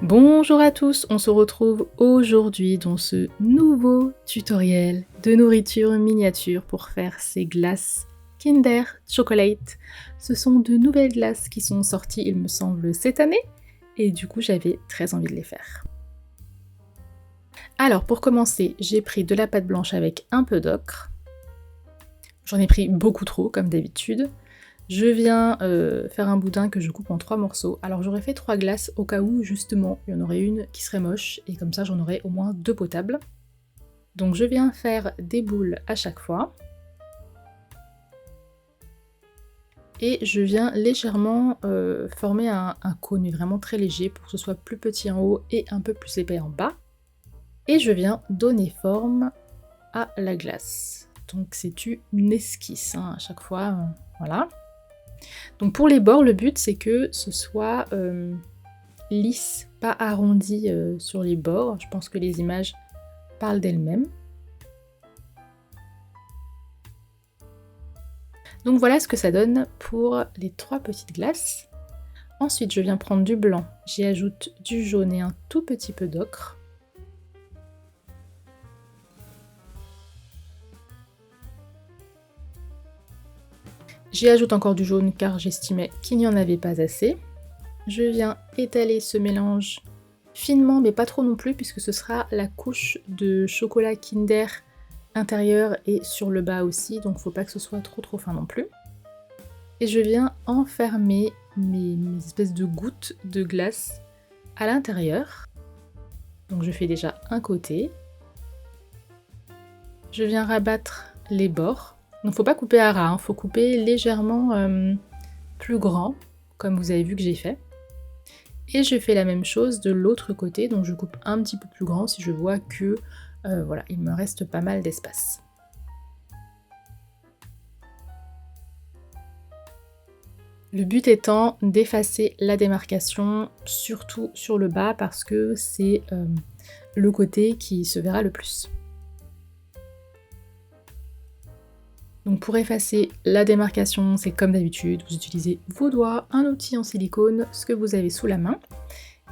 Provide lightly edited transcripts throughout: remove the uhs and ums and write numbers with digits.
Bonjour à tous, on se retrouve aujourd'hui dans ce nouveau tutoriel de nourriture miniature pour faire ces glaces Kinder Chocolate. Ce sont de nouvelles glaces qui sont sorties, il me semble, cette année, et du coup j'avais très envie de les faire. Alors pour commencer, j'ai pris de la pâte blanche avec un peu d'ocre. J'en ai pris beaucoup trop, comme d'habitude. Je viens faire un boudin que je coupe en 3 morceaux. Alors j'aurais fait 3 glaces au cas où justement il y en aurait une qui serait moche et comme ça j'en aurais au moins 2 potables. Donc je viens faire des boules à chaque fois. Et je viens légèrement former un cône, mais vraiment très léger pour que ce soit plus petit en haut et un peu plus épais en bas. Et je viens donner forme à la glace. Donc c'est une esquisse hein, à chaque fois, voilà. Donc pour les bords, le but c'est que ce soit lisse, pas arrondi sur les bords. Je pense que les images parlent d'elles-mêmes. Donc voilà ce que ça donne pour les 3 petites glaces. Ensuite, je viens prendre du blanc, j'y ajoute du jaune et un tout petit peu d'ocre. J'y ajoute encore du jaune car j'estimais qu'il n'y en avait pas assez. Je viens étaler ce mélange finement, mais pas trop non plus, puisque ce sera la couche de chocolat Kinder intérieur et sur le bas aussi, donc faut pas que ce soit trop fin non plus. Et je viens enfermer mes espèces de gouttes de glace à l'intérieur. Donc je fais déjà un côté. Je viens rabattre les bords. Donc faut pas couper à ras, hein, faut couper légèrement plus grand, comme vous avez vu que j'ai fait. Et je fais la même chose de l'autre côté, donc je coupe un petit peu plus grand si je vois que voilà, il me reste pas mal d'espace. Le but étant d'effacer la démarcation, surtout sur le bas, parce que c'est le côté qui se verra le plus. Donc pour effacer la démarcation, c'est comme d'habitude, vous utilisez vos doigts, un outil en silicone, ce que vous avez sous la main,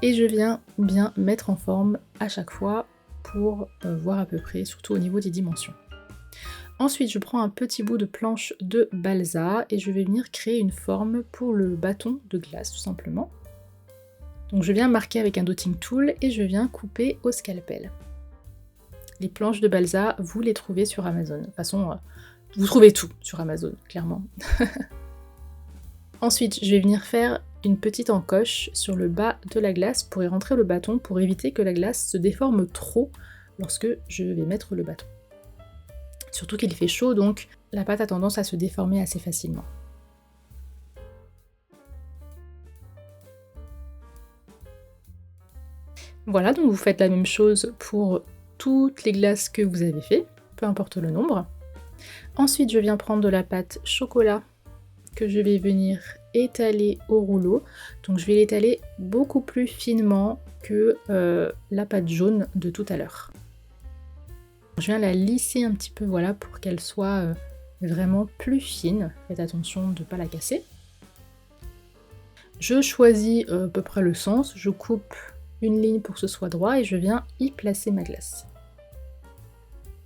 et je viens bien mettre en forme à chaque fois pour voir à peu près, surtout au niveau des dimensions. Ensuite, je prends un petit bout de planche de balsa et je vais venir créer une forme pour le bâton de glace tout simplement. Donc je viens marquer avec un dotting tool et je viens couper au scalpel. Les planches de balsa, vous les trouvez sur Amazon. De toute façon, vous trouvez tout sur Amazon, clairement. Ensuite, je vais venir faire une petite encoche sur le bas de la glace pour y rentrer le bâton pour éviter que la glace se déforme trop lorsque je vais mettre le bâton. Surtout qu'il fait chaud, donc la pâte a tendance à se déformer assez facilement. Voilà, donc vous faites la même chose pour toutes les glaces que vous avez fait, peu importe le nombre. Ensuite, je viens prendre de la pâte chocolat que je vais venir étaler au rouleau. Donc je vais l'étaler beaucoup plus finement que la pâte jaune de tout à l'heure. Je viens la lisser un petit peu, voilà, pour qu'elle soit vraiment plus fine. Faites attention de ne pas la casser. Je choisis à peu près le sens, je coupe une ligne pour que ce soit droit et je viens y placer ma glace.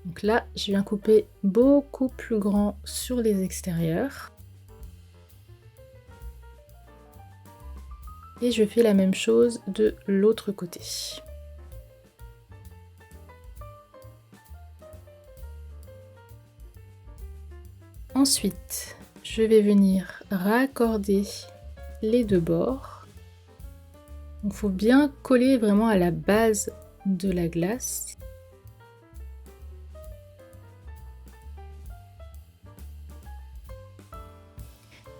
Donc là, je viens couper beaucoup plus grand sur les extérieurs. Et je fais la même chose de l'autre côté. Ensuite, je vais venir raccorder les deux bords. Il faut bien coller vraiment à la base de la glace.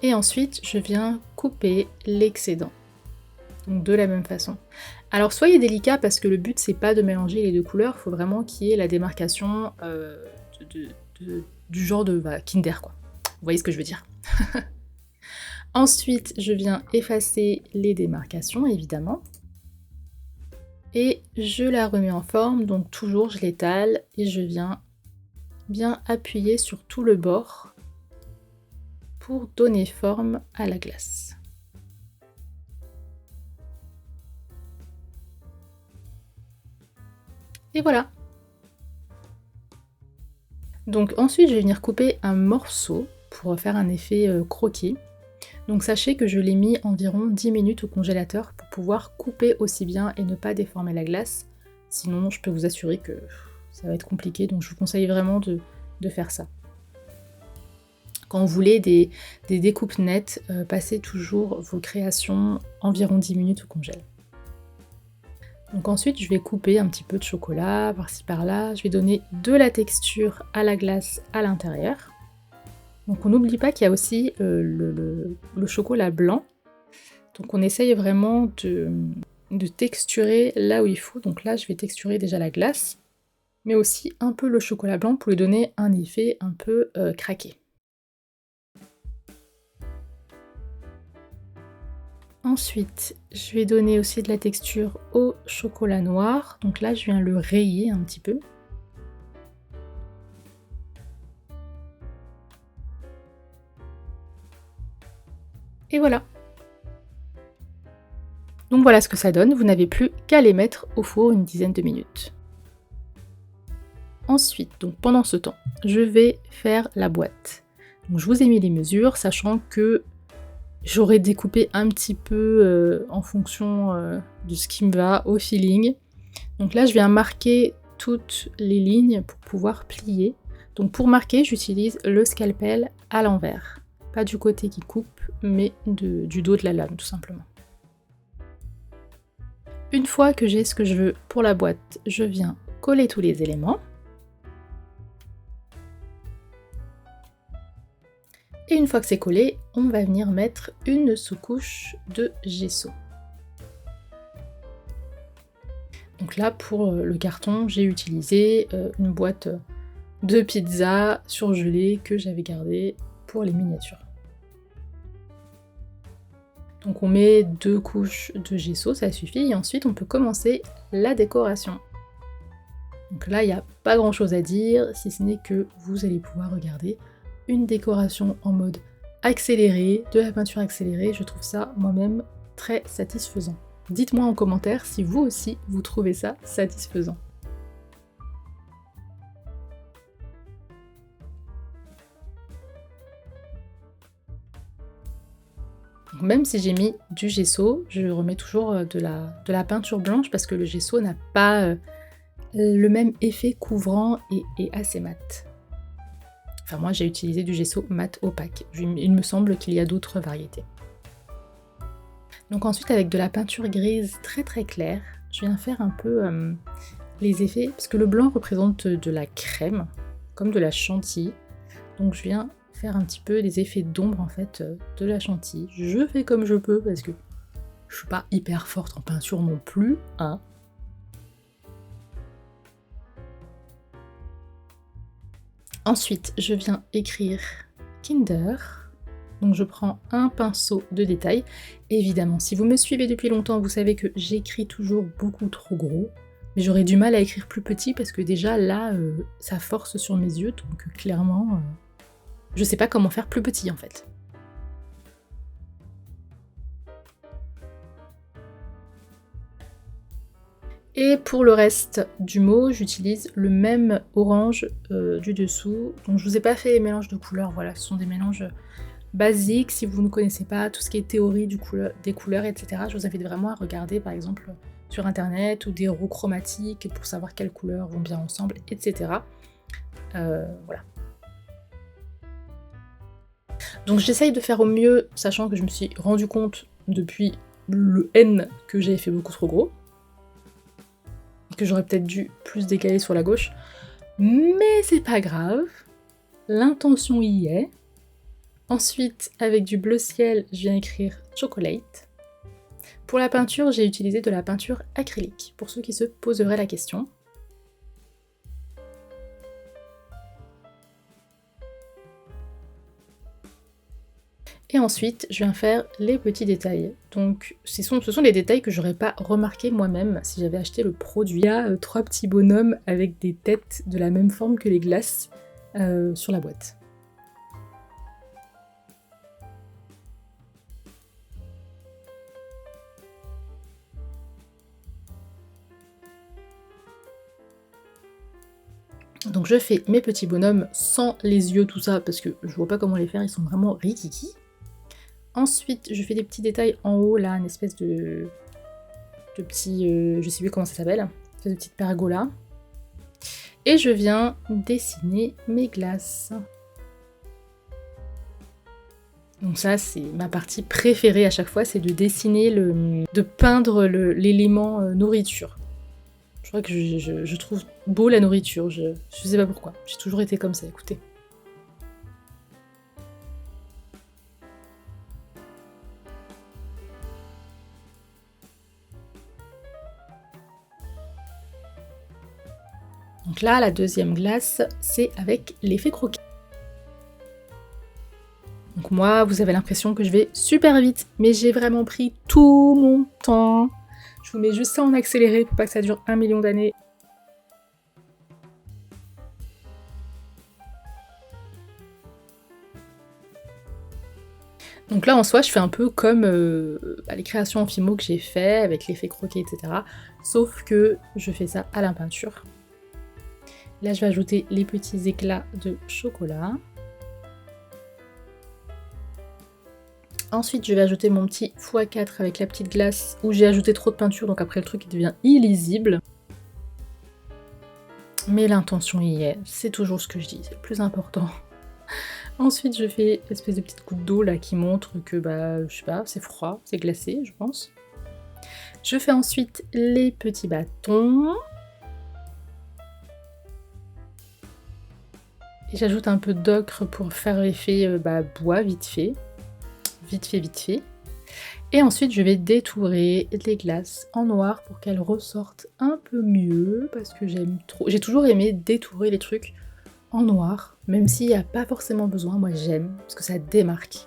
Et ensuite, je viens couper l'excédent. Donc de la même façon. Alors soyez délicat parce que le but c'est pas de mélanger les deux couleurs, il faut vraiment qu'il y ait la démarcation du genre de Kinder quoi. Vous voyez ce que je veux dire. Ensuite, je viens effacer les démarcations évidemment. Et je la remets en forme, donc toujours je l'étale et je viens bien appuyer sur tout le bord pour donner forme à la glace. Et voilà! Donc ensuite, je vais venir couper un morceau pour faire un effet croquis. Donc sachez que je l'ai mis environ 10 minutes au congélateur pour pouvoir couper aussi bien et ne pas déformer la glace. Sinon, je peux vous assurer que ça va être compliqué, donc je vous conseille vraiment de faire ça. Quand vous voulez des découpes nettes, passez toujours vos créations environ 10 minutes au congèle. Donc ensuite, je vais couper un petit peu de chocolat par-ci par-là. Je vais donner de la texture à la glace à l'intérieur. Donc on n'oublie pas qu'il y a aussi le chocolat blanc. Donc on essaye vraiment de texturer là où il faut. Donc là, je vais texturer déjà la glace, mais aussi un peu le chocolat blanc pour lui donner un effet un peu craqué. Ensuite, je vais donner aussi de la texture au chocolat noir. Donc là, je viens le rayer un petit peu. Et voilà. Donc voilà ce que ça donne. Vous n'avez plus qu'à les mettre au four une dizaine de minutes. Ensuite, donc pendant ce temps, je vais faire la boîte. Donc je vous ai mis les mesures, sachant que j'aurais découpé un petit peu en fonction de ce qui me va, au feeling. Donc là, je viens marquer toutes les lignes pour pouvoir plier. Donc pour marquer, j'utilise le scalpel à l'envers. Pas du côté qui coupe, mais du dos de la lame, tout simplement. Une fois que j'ai ce que je veux pour la boîte, je viens coller tous les éléments. Et une fois que c'est collé, on va venir mettre une sous-couche de gesso. Donc là, pour le carton, j'ai utilisé une boîte de pizza surgelée que j'avais gardée pour les miniatures. Donc on met 2 couches de gesso, ça suffit, et ensuite on peut commencer la décoration. Donc là, il n'y a pas grand chose à dire, si ce n'est que vous allez pouvoir regarder une décoration en mode accéléré, de la peinture accélérée, je trouve ça moi-même très satisfaisant. Dites-moi en commentaire si vous aussi vous trouvez ça satisfaisant. Donc même si j'ai mis du gesso, je remets toujours de la peinture blanche parce que le gesso n'a pas le même effet couvrant et assez mat. Enfin moi j'ai utilisé du gesso mat opaque, il me semble qu'il y a d'autres variétés. Donc ensuite avec de la peinture grise très très claire, je viens faire un peu les effets, parce que le blanc représente de la crème, comme de la chantilly, donc je viens faire un petit peu des effets d'ombre en fait de la chantilly. Je fais comme je peux parce que je suis pas hyper forte en peinture non plus, hein. Ensuite, je viens écrire Kinder. Donc je prends un pinceau de détail. Évidemment, si vous me suivez depuis longtemps, vous savez que j'écris toujours beaucoup trop gros. Mais j'aurais du mal à écrire plus petit parce que déjà là, ça force sur mes yeux. Donc clairement, je sais pas comment faire plus petit en fait. Et pour le reste du mot, j'utilise le même orange du dessous. Donc je vous ai pas fait les mélanges de couleurs, voilà, ce sont des mélanges basiques. Si vous ne connaissez pas tout ce qui est théorie des couleurs, etc., je vous invite vraiment à regarder par exemple sur internet ou des roues chromatiques pour savoir quelles couleurs vont bien ensemble, etc. Voilà. Donc j'essaye de faire au mieux, sachant que je me suis rendu compte depuis le N que j'ai fait beaucoup trop gros. Que j'aurais peut-être dû plus décaler sur la gauche, mais c'est pas grave, l'intention y est. Ensuite, avec du bleu ciel, je viens écrire chocolate. Pour la peinture, j'ai utilisé de la peinture acrylique, pour ceux qui se poseraient la question. Et ensuite, je viens faire les petits détails. Donc, ce sont des détails que j'aurais pas remarqué moi-même si j'avais acheté le produit. Il y a 3 petits bonhommes avec des têtes de la même forme que les glaces sur la boîte. Donc je fais mes petits bonhommes sans les yeux, tout ça, parce que je vois pas comment les faire, ils sont vraiment rikiki. Ensuite, je fais des petits détails en haut, là, une espèce de petit... je sais plus comment ça s'appelle, une espèce de petite pergola. Et je viens dessiner mes glaces. Donc ça, c'est ma partie préférée à chaque fois, c'est de dessiner, de peindre l'élément nourriture. Je crois que je trouve beau la nourriture, je sais pas pourquoi. J'ai toujours été comme ça, écoutez. Donc là, la deuxième glace, c'est avec l'effet croquis. Donc moi, vous avez l'impression que je vais super vite, mais j'ai vraiment pris tout mon temps. Je vous mets juste ça en accéléré pour pas que ça dure 1 million d'années. Donc là, en soi, je fais un peu comme les créations en Fimo que j'ai fait, avec l'effet croquet, etc. Sauf que je fais ça à la peinture. Là, je vais ajouter les petits éclats de chocolat. Ensuite, je vais ajouter mon petit x4 avec la petite glace où j'ai ajouté trop de peinture, donc après le truc il devient illisible. Mais l'intention y est, c'est toujours ce que je dis, c'est le plus important. Ensuite, je fais une espèce de petite goutte d'eau là qui montre que, bah, je sais pas, c'est froid, c'est glacé, je pense. Je fais ensuite les petits bâtons. Et j'ajoute un peu d'ocre pour faire l'effet bois vite fait. Vite fait. Et ensuite, je vais détourer les glaces en noir pour qu'elles ressortent un peu mieux, parce que j'ai toujours aimé détourer les trucs en noir, même s'il n'y a pas forcément besoin, moi j'aime, parce que ça démarque.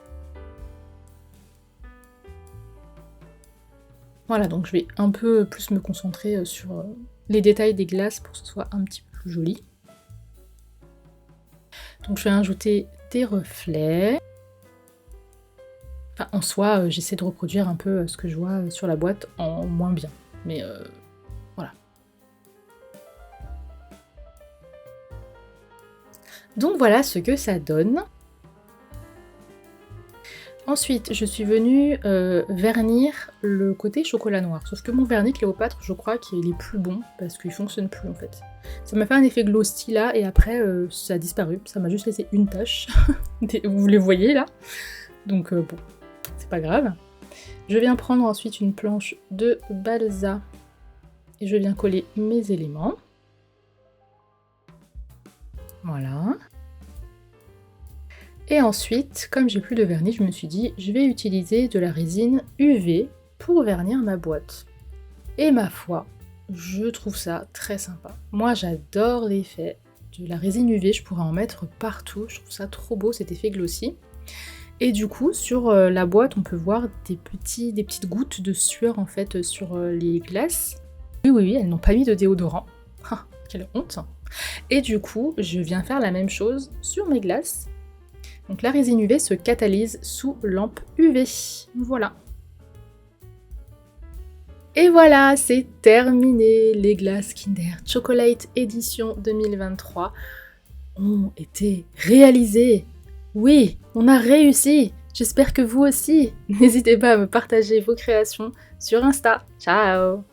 Voilà, donc je vais un peu plus me concentrer sur les détails des glaces pour que ce soit un petit peu plus joli. Donc je vais ajouter des reflets. Enfin, en soi, j'essaie de reproduire un peu ce que je vois sur la boîte en moins bien. Mais voilà. Donc voilà ce que ça donne. Ensuite, je suis venue vernir le côté chocolat noir. Sauf que mon vernis Cléopâtre, je crois qu'il est plus bon parce qu'il fonctionne plus en fait. Ça m'a fait un effet glow là et après ça a disparu. Ça m'a juste laissé une tache. Vous les voyez là. Donc bon, c'est pas grave. Je viens prendre ensuite une planche de balsa et je viens coller mes éléments. Voilà. Et ensuite, comme j'ai plus de vernis, je me suis dit, je vais utiliser de la résine UV pour vernir ma boîte. Et ma foi, je trouve ça très sympa. Moi, j'adore l'effet de la résine UV, je pourrais en mettre partout. Je trouve ça trop beau, cet effet glossy. Et du coup, sur la boîte, on peut voir des petites gouttes de sueur en fait sur les glaces. Oui, elles n'ont pas mis de déodorant. Ah, quelle honte! Et du coup, je viens faire la même chose sur mes glaces. Donc la résine UV se catalyse sous lampe UV. Voilà. Et voilà, c'est terminé. Les glaces Kinder Chocolate Edition 2023 ont été réalisées. Oui, on a réussi. J'espère que vous aussi. N'hésitez pas à me partager vos créations sur Insta. Ciao!